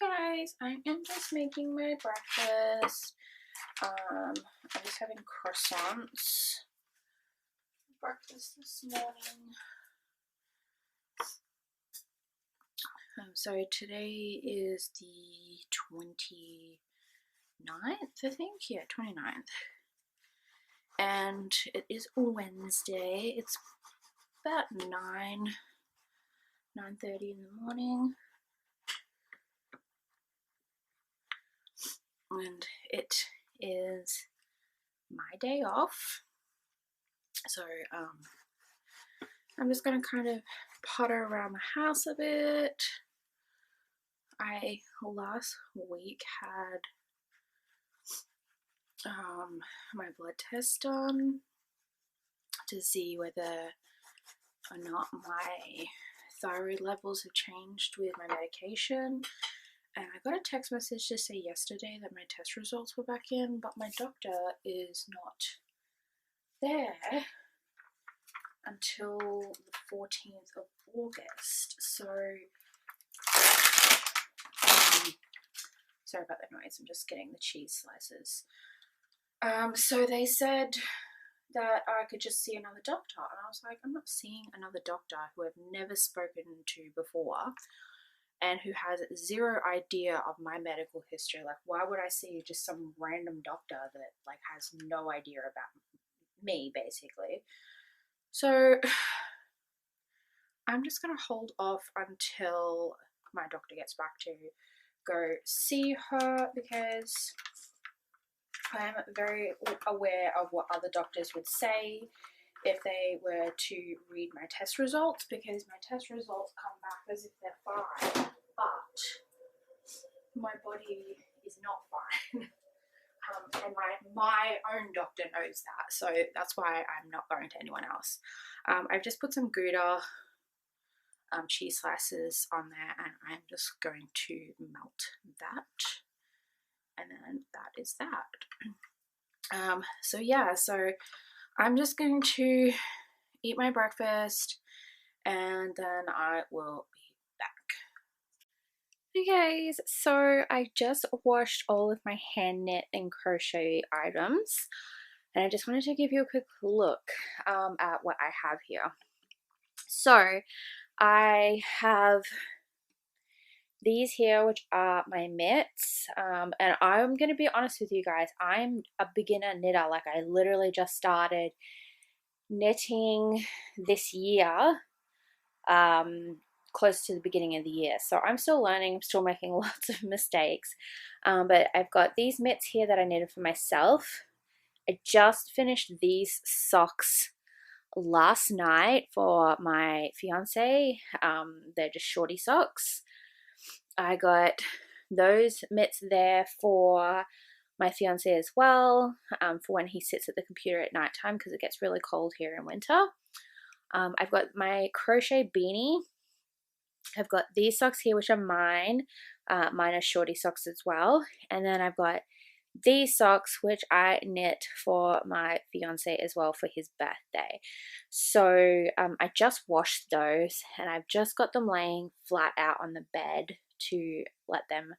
Guys, I am just making my breakfast. I'm just having croissants for breakfast this morning. So today is the 29th, I think. Yeah, 29th. And it is Wednesday. It's about 9:30 in the morning. And it is my day off. So I'm just gonna kind of potter around the house a bit. I last week had my blood test done to see whether or not my thyroid levels have changed with my medication. And I got a text message to say yesterday that my test results were back in, but my doctor is not there until the 14th of August. So, sorry about that noise, I'm just getting the cheese slices. So they said that I could just see another doctor, and I was like, I'm not seeing another doctor who I've never spoken to before and who has zero idea of my medical history. Like, why would I see just some random doctor that like has no idea about me, basically? So I'm just gonna hold off until my doctor gets back to go see her, because I'm very aware of what other doctors would say if they were to read my test results, because my test results come back as if they're fine, but my body is not fine. And my own doctor knows that, so that's why I'm not going to anyone else. I've just put some Gouda cheese slices on there, and I'm just going to melt that, and then that is that. So yeah, so I'm just going to eat my breakfast and then I will be back. Hey guys, so I just washed all of my hand knit and crochet items, and I just wanted to give you a quick look at what I have here. So I have these here, which are my mitts, and I'm going to be honest with you guys, I'm a beginner knitter. Like, I literally just started knitting this year, close to the beginning of the year, so I'm still learning, I'm still making lots of mistakes, but I've got these mitts here that I knitted for myself. I just finished these socks last night for my fiance. They're just shorty socks. I got those mitts there for my fiance as well, for when he sits at the computer at night time, because it gets really cold here in winter. I've got my crochet beanie. I've got these socks here, which are mine. Mine are shorty socks as well. And then I've got these socks, which I knit for my fiance as well for his birthday. So I just washed those, and I've just got them laying flat out on the bed to let them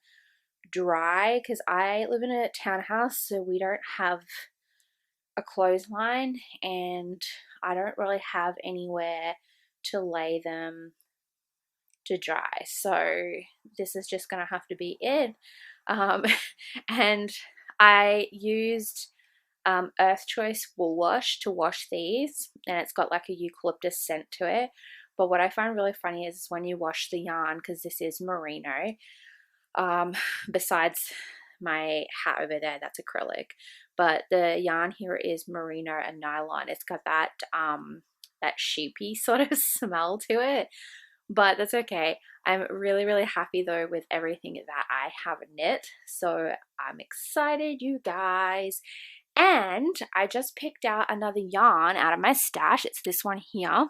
dry, because I live in a townhouse, so we don't have a clothesline, and I don't really have anywhere to lay them to dry, so this is just gonna have to be it. And I used Earth Choice wool wash to wash these, and it's got like a eucalyptus scent to it. But what I find really funny is when you wash the yarn, because this is merino, besides my hat over there, that's acrylic, but the yarn here is merino and nylon. It's got that that sheepy sort of smell to it, but that's okay. I'm really, really happy though with everything that I have knit, so I'm excited, you guys. And I just picked out another yarn out of my stash. It's this one here.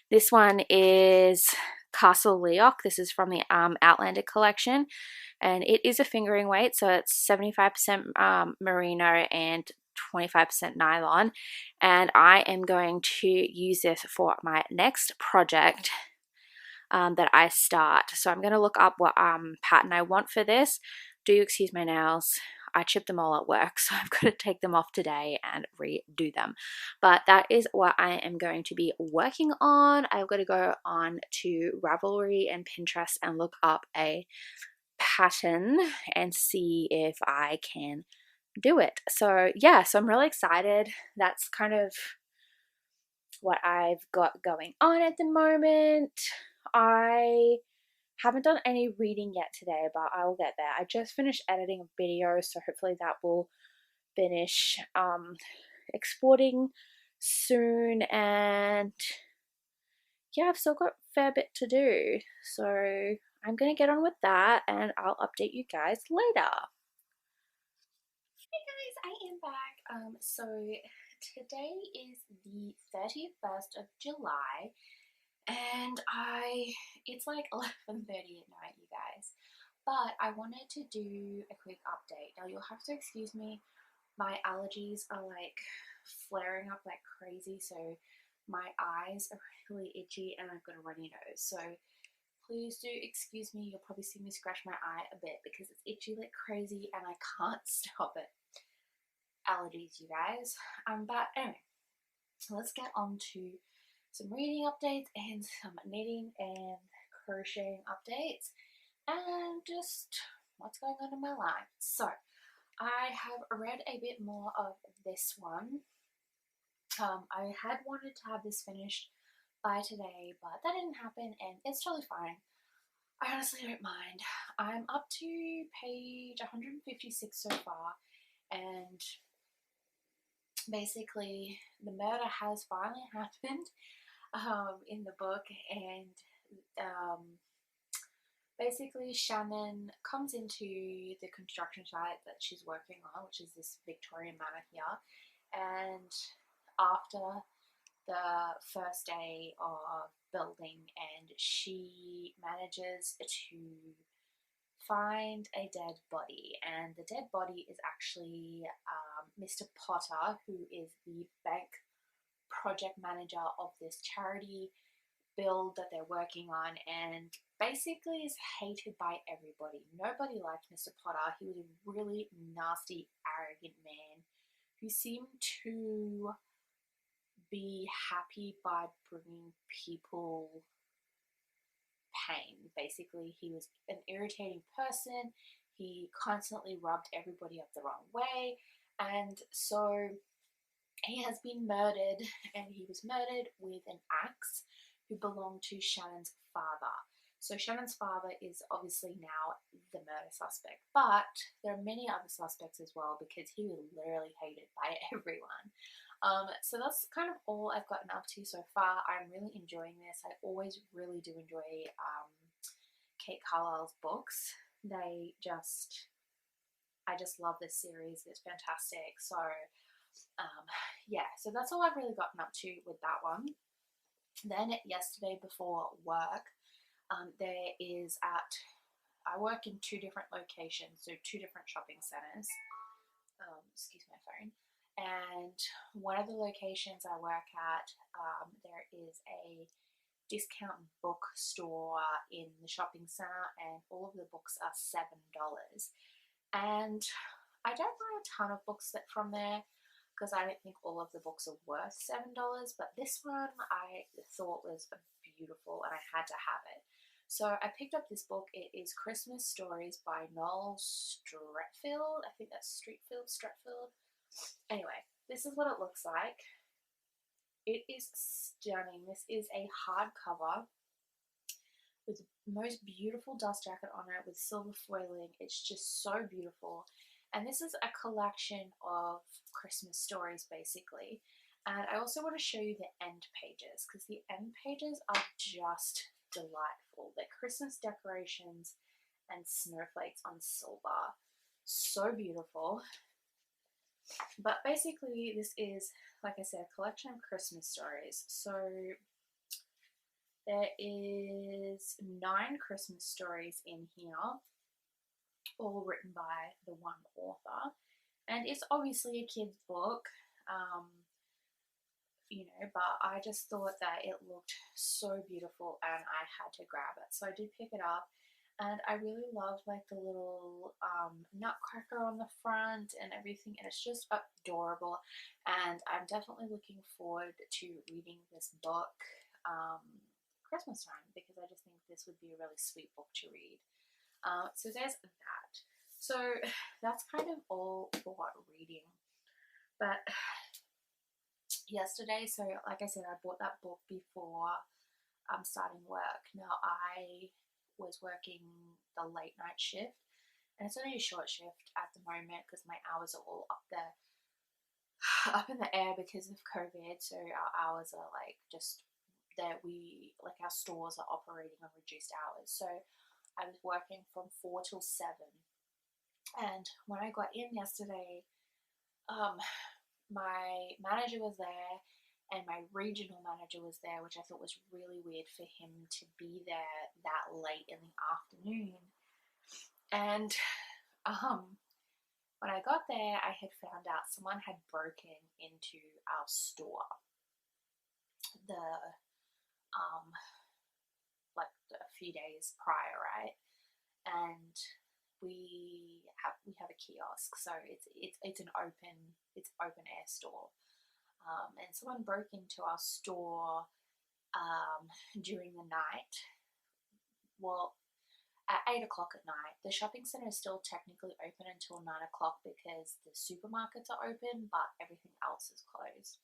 This one is Castle Leoc. This is from the Outlander collection, and it is a fingering weight, so it's 75% merino and 25% nylon, and I am going to use this for my next project. that I start. So I'm going to look up what pattern I want for this. Do excuse my nails. I chipped them all at work, so I've got to take them off today and redo them. But that is what I am going to be working on. I've got to go on to Ravelry and Pinterest and look up a pattern and see if I can do it. So yeah, so I'm really excited. That's kind of what I've got going on at the moment. I haven't done any reading yet today, but I will get there. I just finished editing a video, so hopefully that will finish exporting soon. And yeah, I've still got a fair bit to do, so I'm gonna get on with that and I'll update you guys later. Hey guys, I am back. So today is the 31st of July, and it's like 11:30 at night, you guys. But I wanted to do a quick update. Now you'll have to excuse me, my allergies are like flaring up like crazy, so my eyes are really itchy and I've got a runny nose. So please do excuse me, you'll probably see me scratch my eye a bit because it's itchy like crazy and I can't stop it. Allergies, you guys. But anyway, let's get on to some reading updates and some knitting and crocheting updates and just what's going on in my life. So I have read a bit more of this one. I had wanted to have this finished by today, but that didn't happen and it's totally fine. I honestly don't mind. I'm up to page 156 so far, and basically the murder has finally happened in the book, and basically Shannon comes into the construction site that she's working on, which is this Victorian manor here, and after the first day of building, and she manages to find a dead body, and the dead body is actually Mr. Potter, who is the bank project manager of this charity build that they're working on, and basically is hated by everybody. Nobody liked Mr. Potter. He was a really nasty, arrogant man who seemed to be happy by bringing people pain. Basically, he was an irritating person. He constantly rubbed everybody up the wrong way, and so he has been murdered, and he was murdered with an axe who belonged to Shannon's father. So Shannon's father is obviously now the murder suspect, but there are many other suspects as well because he was literally hated by everyone. So that's kind of all I've gotten up to so far. I'm really enjoying this. I always really do enjoy Kate Carlisle's books. I just love this series. It's fantastic. So yeah, so that's all I've really gotten up to with that one. Then yesterday before work, I work in two different locations, so two different shopping centres. Excuse my phone. And one of the locations I work at, there is a discount bookstore in the shopping centre, and all of the books are $7. And I don't buy a ton of books from there because I don't think all of the books are worth $7, but this one I thought was beautiful and I had to have it. So I picked up this book. It is Christmas Stories by Noel Stretfield. I think that's Stretfield. Anyway, this is what it looks like. It is stunning. This is a hardcover with the most beautiful dust jacket on it with silver foiling. It's just so beautiful. And this is a collection of Christmas stories, basically. And I also want to show you the end pages, because the end pages are just delightful. They're Christmas decorations and snowflakes on silver. So beautiful. But basically, this is, like I said, a collection of Christmas stories. So there is 9 Christmas stories in here, all written by the one author. And it's obviously a kid's book. you know, but I just thought that it looked so beautiful and I had to grab it. So I did pick it up, and I really love like the little nutcracker on the front and everything, and it's just adorable. And I'm definitely looking forward to reading this book Christmas time, because I just think this would be a really sweet book to read. So there's that. So that's kind of all for reading. But yesterday, so like I said, I bought that book before starting work. Now I was working the late night shift, and it's only a short shift at the moment because my hours are all up in the air because of COVID. So our hours are like just that our stores are operating on reduced hours. So I was working from 4 till 7, and when I got in yesterday, my manager was there and my regional manager was there, which I thought was really weird for him to be there that late in the afternoon. And when I got there, I had found out someone had broken into our store a few days prior, right? And we have a kiosk, so it's an open air store. And someone broke into our store during the night. Well, at 8 o'clock at night. The shopping centre is still technically open until 9 o'clock because the supermarkets are open, but everything else is closed.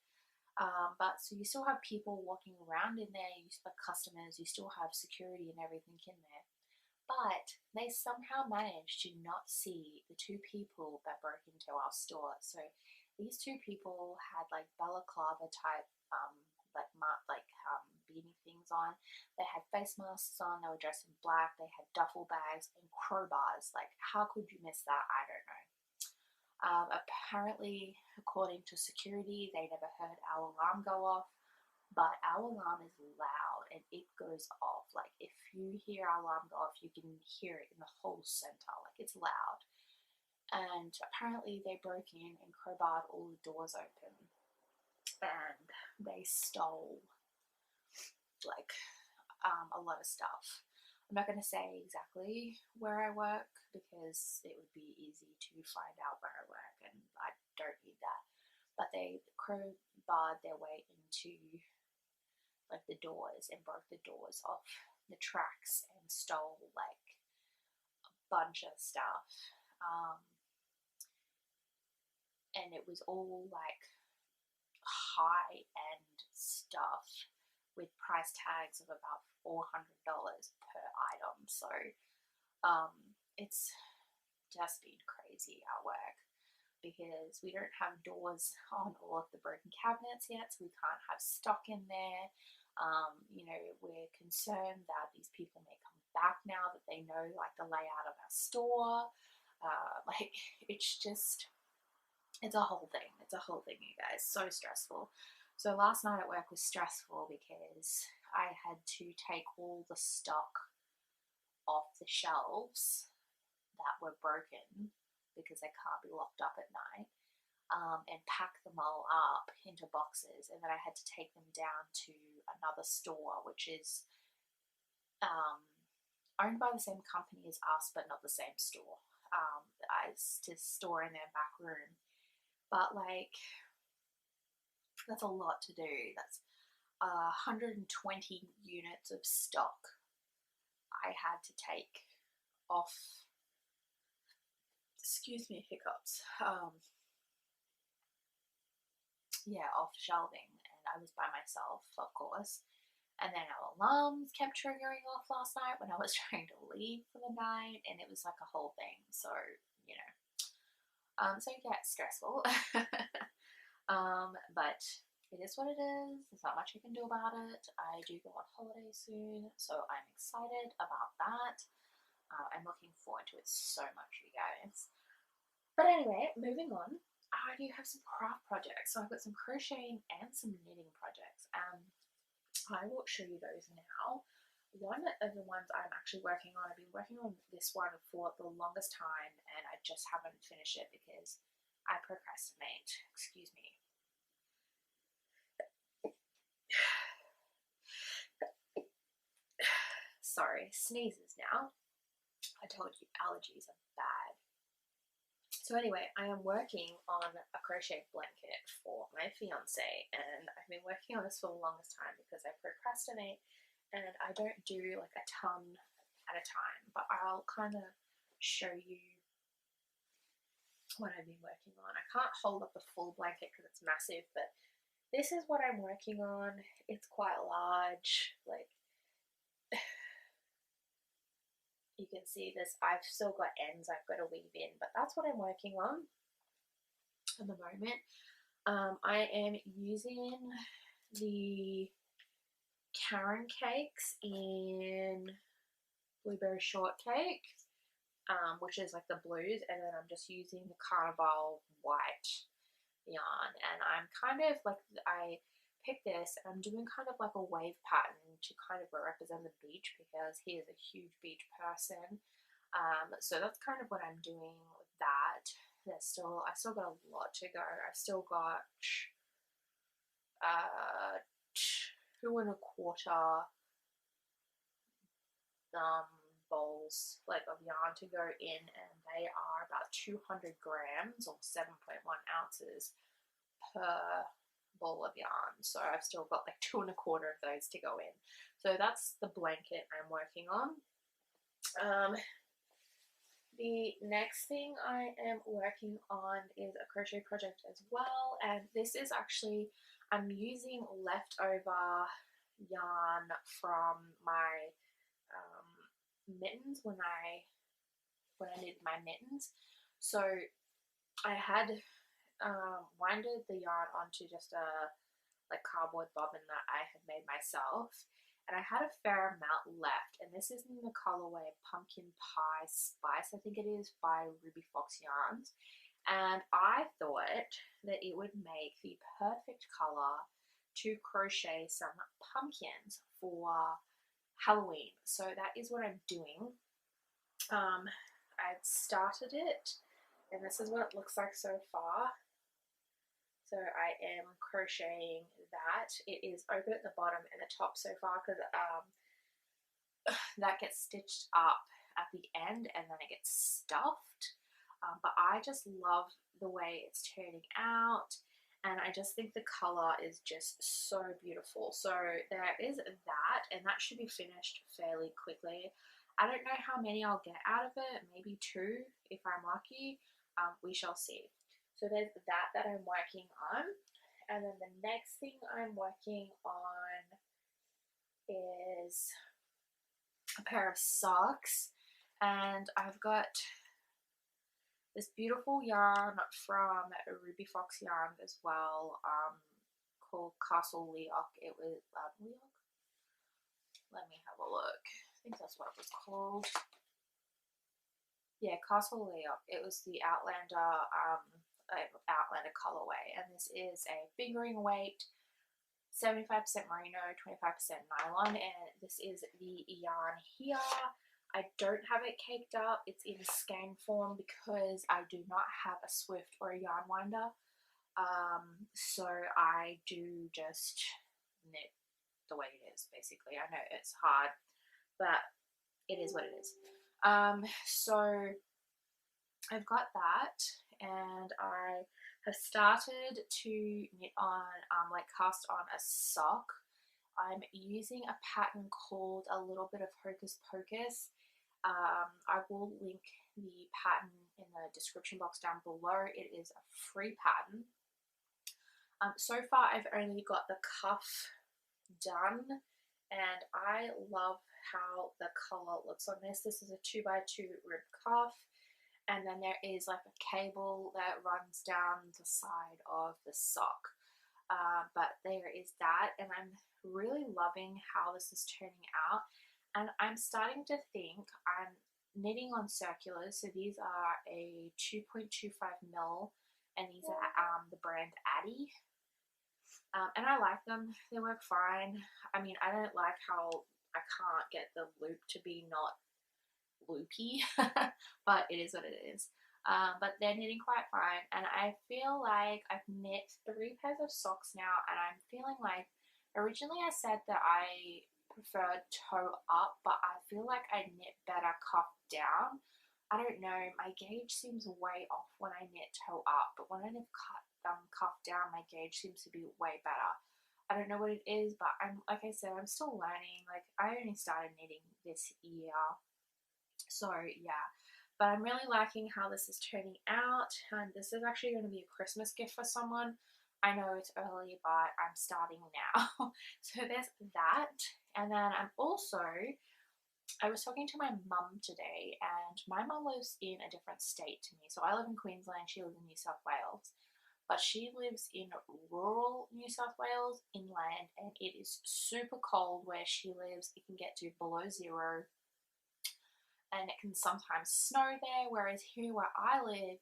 But so you still have people walking around in there, you still have customers, you still have security and everything in there. But they somehow managed to not see the two people that broke into our store. So these two people had like balaclava type beanie things on. They had face masks on, they were dressed in black, they had duffel bags and crowbars. Like, how could you miss that? I don't know. Apparently, according to security, they never heard our alarm go off, but our alarm is loud and it goes off. Like, if you hear our alarm go off, you can hear it in the whole center. Like, it's loud. And apparently they broke in and crowbarred all the doors open, and they stole like a lot of stuff. I'm not going to say exactly where I work because it would be easy to find out where I work, and I don't need that. But they crowbarred their way into like the doors and broke the doors off the tracks and stole like a bunch of stuff. And it was all like high-end stuff with price tags of about $400 per item. So it's just been crazy at work because we don't have doors on all of the broken cabinets yet, so we can't have stock in there. We're concerned that these people may come back now that they know like the layout of our store. It's a whole thing. It's a whole thing, you guys. So stressful. So last night at work was stressful because I had to take all the stock off the shelves that were broken because they can't be locked up at night, and pack them all up into boxes. And then I had to take them down to another store, which is owned by the same company as us, but not the same store. To store in their back room. But like, that's a lot to do. That's 120 units of stock I had to take off. Excuse me, hiccups. Off shelving, and I was by myself, of course. And then our alarms kept triggering off last night when I was trying to leave for the night, and it was like a whole thing. So, stressful. But it is what it is. There's not much I can do about it. I do go on holiday soon, so I'm excited about that. I'm looking forward to it so much, you guys. But anyway, moving on. I do have some craft projects. So I've got some crocheting and some knitting projects. I will show you those now. One of the ones I'm actually working on, I've been working on this one for the longest time, and I just haven't finished it because I procrastinate. Excuse me. sorry, sneezes now. I told you allergies are bad. So anyway, I am working on a crochet blanket for my fiance, and I've been working on this for the longest time because I procrastinate and I don't do like a ton at a time, but I'll kind of show you what I've been working on. I can't hold up the full blanket because it's massive, but this is what I'm working on. It's quite large, like you can see this, I've still got ends I've got to weave in, but that's what I'm working on at the moment. I am using the Karen cakes in Blueberry Shortcake, which is like the blues, and then I'm just using the Carnival white yarn, and I'm kind of like, I picked this and I'm doing kind of like a wave pattern to kind of represent the beach because he is a huge beach person. So that's kind of what I'm doing with that. I still got a lot to go. I've still got 2.25 bowls like of yarn to go in, and they are about 200 grams or 7.1 ounces per bowl of yarn. So I've still got like 2.25 of those to go in. So that's the blanket I'm working on. The next thing I am working on is a crochet project as well, and this is actually, I'm using leftover yarn from my mittens when I knitted my mittens. So I had winded the yarn onto just a like cardboard bobbin that I had made myself, and I had a fair amount left, and this is in the colorway Pumpkin Pie Spice, I think it is, by Ruby Fox Yarns, and I thought that it would make the perfect color to crochet some pumpkins for Halloween. So that is what I'm doing. I've started it, and this is what it looks like so far. So I am crocheting that. It is open at the bottom and the top so far because that gets stitched up at the end and then it gets stuffed. But I just love the way it's turning out, and I just think the colour is just so beautiful. So there is that, and that should be finished fairly quickly. I don't know how many I'll get out of it, maybe 2 if I'm lucky. We shall see. So there's that I'm working on. And then the next thing I'm working on is a pair of socks. And I've got this beautiful yarn from Ruby Fox Yarn as well, called Castle Leoc. It was Leoc? Let me have a look. I think that's what it was called. Yeah, Castle Leoc. It was the Outlander colorway, and this is a fingering weight, 75% merino, 25% nylon, and this is the yarn here. I don't have it caked up, it's in skein form because I do not have a Swift or a yarn winder, so I do just knit the way it is, basically. I know it's hard, but it is what it is. So I've got that, and I have started to knit on, like cast on a sock. I'm using a pattern called A Little Bit of Hocus Pocus. I will link the pattern in the description box down below. It is a free pattern. So far I've only got the cuff done, and I love how the colour looks on this. This is a 2x2 rib cuff, and then there is like a cable that runs down the side of the sock. But there is that, and I'm really loving how this is turning out, and I'm starting to think I'm knitting on circulars. So these are a 2.25 mil, and these are the brand Addy, and I like them. They work fine. I mean, I don't like how I can't get the loop to be not loopy, but it is what it is. But they're knitting quite fine, and I feel like I've knit 3 pairs of socks now, and I'm feeling like, originally I said that I prefer toe up, but I feel like I knit better cuff down. I don't know, my gauge seems way off when I knit toe up, but when I knit cuff down, my gauge seems to be way better. I don't know what it is, but like I said, I'm still learning. Like, I only started knitting this year, so yeah. But I'm really liking how this is turning out, and this is actually going to be a Christmas gift for someone. I know it's early, but I'm starting now. So there's that. And then I was talking to my mum today, and my mum lives in a different state to me. So I live in Queensland, she lives in New South Wales. But she lives in rural New South Wales, inland, and it is super cold where she lives. It can get to below 0, and it can sometimes snow there, whereas here where I live,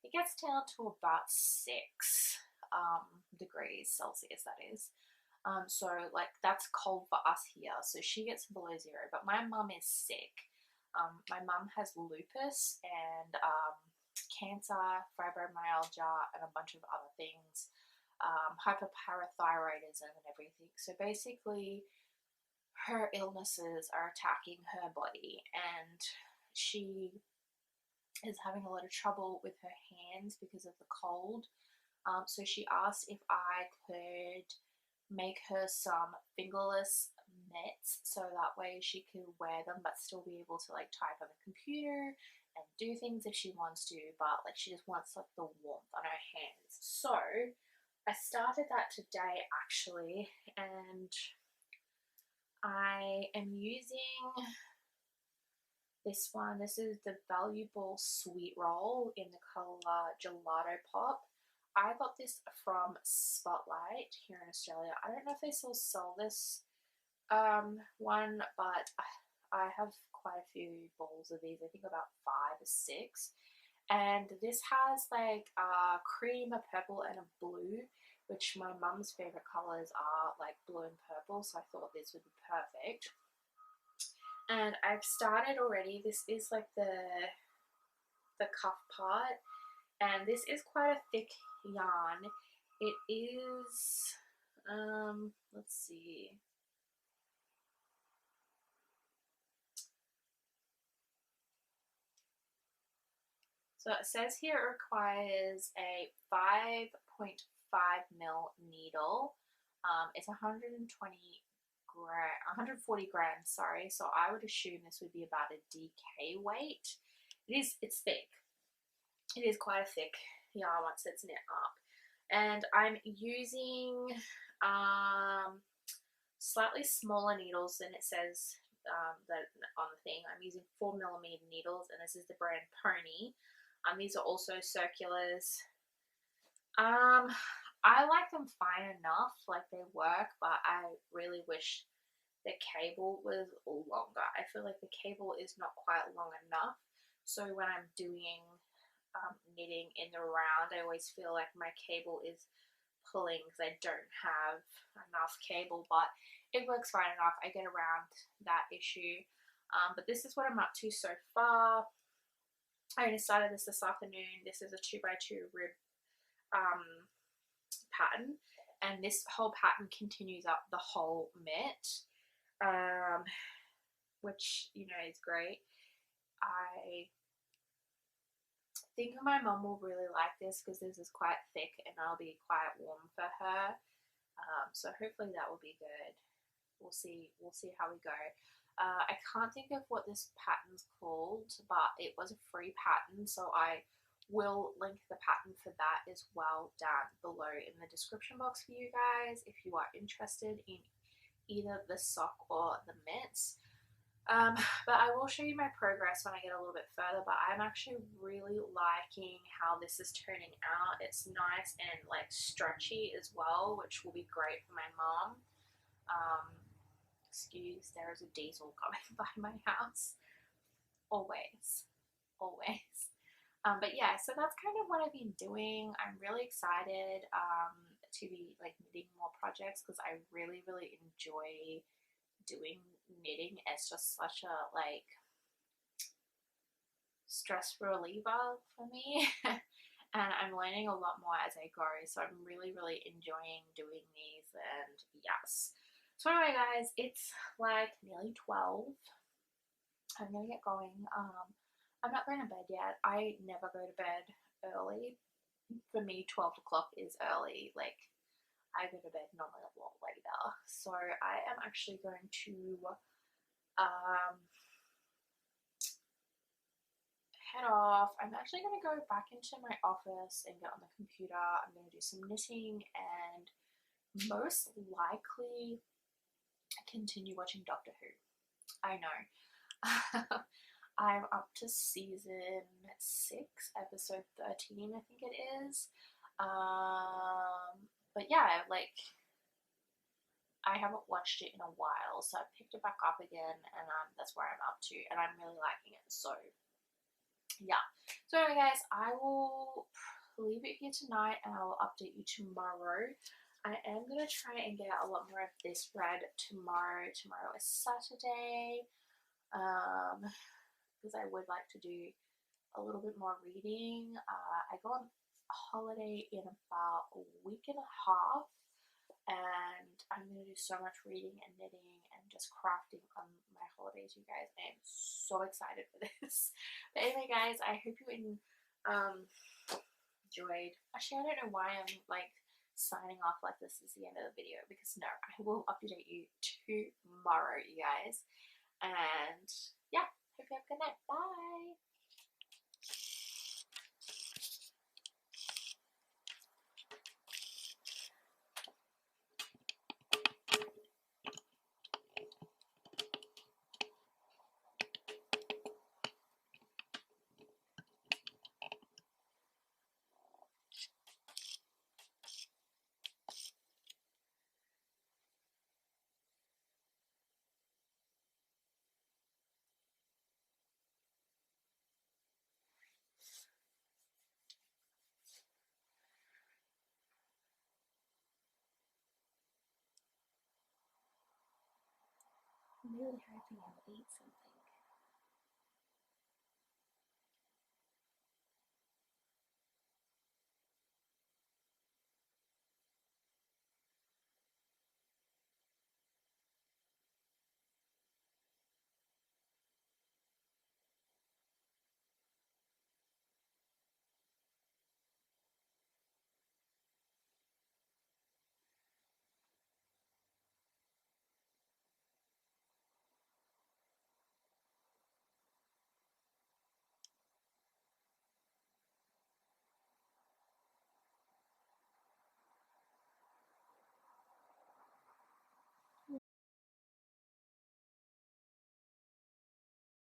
it gets down to about 6 degrees Celsius, that is. So like that's cold for us here. So she gets below 0, but my mum is sick. My mum has lupus and cancer, fibromyalgia, and a bunch of other things, hyperparathyroidism and everything. So basically, her illnesses are attacking her body, and she is having a lot of trouble with her hands because of the cold. So she asked if I could make her some fingerless mitts so that way she could wear them but still be able to like type on the computer and do things if she wants to, but like she just wants like the warmth on her hands. So I started that today actually, and I am using this one. This is the Valuable Sweet Roll in the colour Gelato Pop. I got this from Spotlight here in Australia. I don't know if they still sell this one, but I have quite a few balls of these. I think about 5 or 6. And this has like a cream, a purple, and a blue, which my mum's favourite colours are like blue and purple, so I thought this would be perfect. And I've started already. This is like the cuff part, and this is quite a thick yarn. It is let's see, so it says here it requires a 5.5mm needle. It's 140 grams, sorry, so I would assume this would be about a DK weight. It's thick. It is quite a thick yarn once it's knit up. And I'm using slightly smaller needles than it says that on the thing. I'm using 4mm needles, and this is the brand Pony. These are also circulars. I like them fine enough, like they work, but I really wish the cable was longer. I feel like the cable is not quite long enough, so when I'm doing knitting in the round, I always feel like my cable is pulling because I don't have enough cable, but it works fine enough. I get around that issue. But this is what I'm up to so far. I only started this afternoon. This is a 2x2 rib pattern, and this whole pattern continues up the whole mitt, which, you know, is great. I think my mum will really like this because this is quite thick and it'll be quite warm for her. So hopefully that will be good. We'll see how we go. I can't think of what this pattern's called, but it was a free pattern, so I will link the pattern for that as well down below in the description box for you guys if you are interested in either the sock or the mitts. But I will show you my progress when I get a little bit further, but I'm actually really liking how this is turning out. It's nice and like stretchy as well, which will be great for my mom. Excuse, there is a diesel coming by my house. Always. But yeah, so that's kind of what I've been doing. I'm really excited to be like knitting more projects because I really enjoy doing knitting. It's just such a like stress reliever for me. And I'm learning a lot more as I go, so I'm really enjoying doing these. And yes, So anyway, guys, it's like nearly 12. I'm gonna get going. I'm not going to bed yet. I never go to bed early. For me, 12 o'clock is early. Like, I go to bed normally a lot later. So I am actually going to head off. I'm actually going to go back into my office and get on the computer. I'm going to do some knitting and most likely continue watching Doctor Who. I know. I'm up to season 6, episode 13, I think it is. But yeah, like, I haven't watched it in a while, so I picked it back up again, and that's where I'm up to, and I'm really liking it. So yeah. So anyway, guys, I will leave it here tonight, and I will update you tomorrow. I am gonna try and get a lot more of this read tomorrow. Tomorrow is Saturday. Because I would like to do a little bit more reading. I go on holiday in about a week and a half, and I'm going to do so much reading and knitting and just crafting on my holidays, you guys. I am so excited for this. But anyway, guys, I hope you enjoyed. Actually, I don't know why I'm like signing off like this is the end of the video, because no, I will update you tomorrow, you guys. And yeah, hope you have a good night. Bye. I'm really hoping I'll eat something.